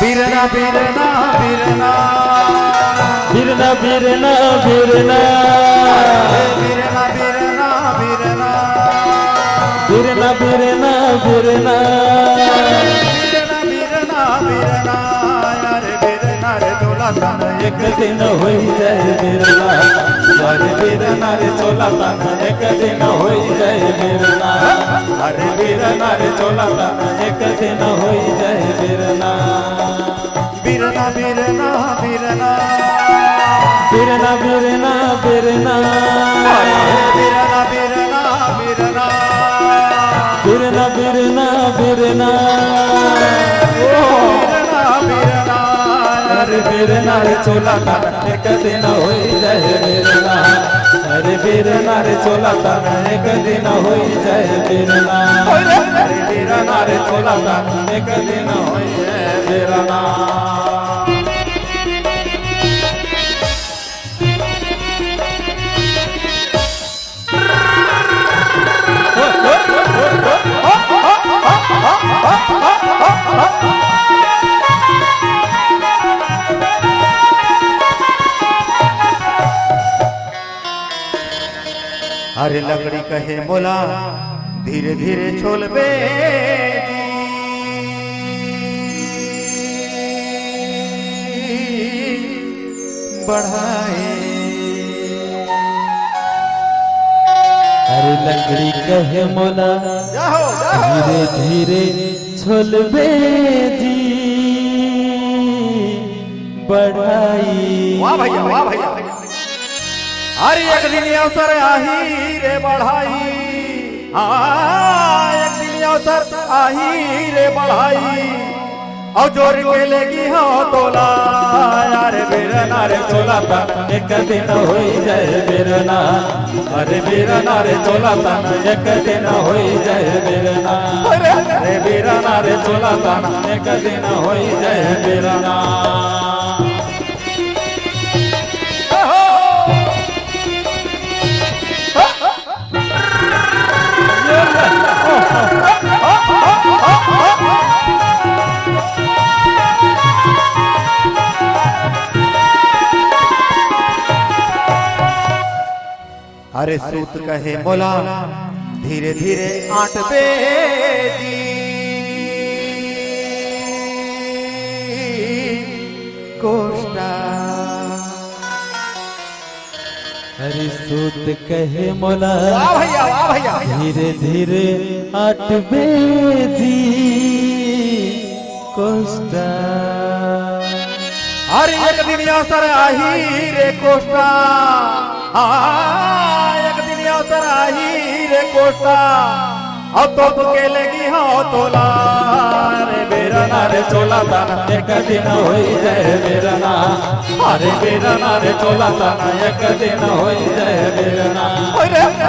बिरना बिरना बिरना बिरना बिरना बिरना बिरना बिरना बिरना बिरना बिरना बिरना बिरना बिरना यार बिरना रे चोला सन एक दिन हो जाए बिरना यार बिरना रे चोला सन एक दिन हो जाए बिरना अरे बिरना रे चोला सन एक दिन हो जाए बिरना बिरना बिरना बिरना बिरना बिरना बिरना बिरना बिरना बिरना बिरना बिरना बिरना बिरना बिरना अरे बिरना रे चोला सन एक दिन हो जाए बिरना अरे बिरना रे चोला सन एक दिन हो जाए बिरना अरे बिरना रे चोला सन एक दिन हो जाए बिरना अरे लकड़ी कहे मोला धीरे धीरे छोलबे बढ़ाए अरे लकड़ी कहे मोला धीरे धीरे छोलबे जी बढ़ाई। वाह भैया वाह भैया। अरे एक दिन अवसर आही रे बढ़ाई, हाँ एक दिन अवसर आही रे बढ़ाई, और जोर के लेगी हो तोला यार बिरना रे चोला तन एक दिन हो जाए बिरना, अरे बिरना रे चोला तन एक दिन हो जाए बिरना, अरे बिरना रे चोला तन एक दिन हो जाए बिरना। अरे सूत कहे मोला धीरे धीरे आटबे दी, कोष्टा हरि सूत कहे मोला भैया वाह भैया धीरे धीरे आटबे दी कोष्टा। अरे एक दिन अवसर आही रे कोष्टा, एक दिन अवसर आही रे कोष्टा, और तो के लगी हो तोला रे बिरना रे चोला तन एक दिन हो जाए बिरना, अरे बिरना रे चोला तन एक दिन हो जाए बिरना,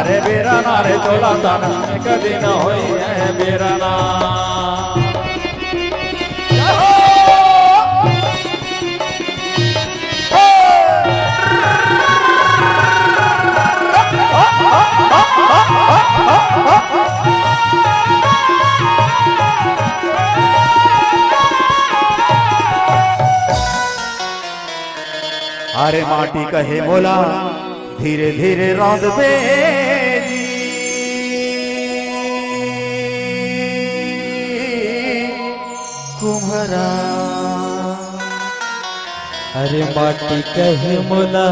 अरे बिरना रे चोला तन एक दिन हो जाए बिरना। अरे माटी कहे मोला धीरे धीरे रौंद बेली, कुम्हरा अरे माटी कहे मोला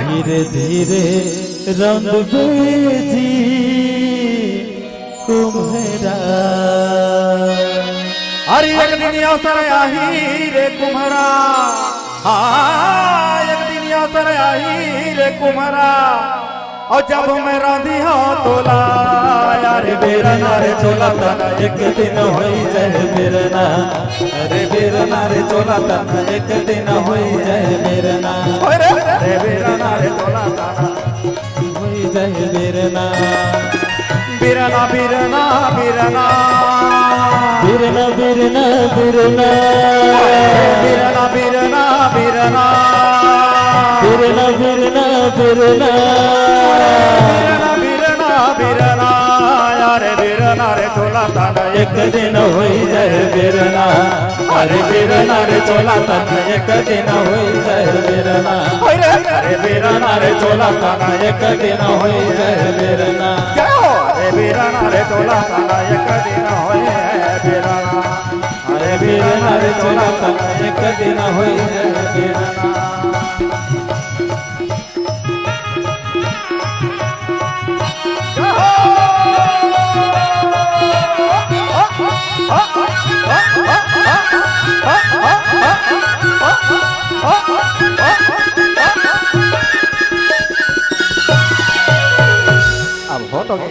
धीरे धीरे रंग बेजी कुम्हरा। अरे एक दिन अवसर आही रे कुम्हरा, हाँ एक दिन अवसर आही रे कुम्हरा, और जब मैं रांधी हो तोला यार बिरना रे चोला तन एक दिन हो जाए बिरना, अरे बिरना रे चोला तन एक दिन हो जाए बिरना, अरे बिरना रे चोला तन हो जाए बिरना। बिरना बिरना बिरना बिरना बिरना बिरना बिरना बिरना बिरना बिरना बिरना बिरना बिरना बिरना यार बिरना रे चोला तान एक दिन होई जाए बिरना अरे बिरना रे चोला तन एक दिन होई जाए बिरना अरे बिरना रे चोला तान एक दिन होई जाए बिरना अरे बिरना रे चोला तान एक दिन होए बिरना अरे बिरना रे चोला तन एक दिन होई जाए बिरना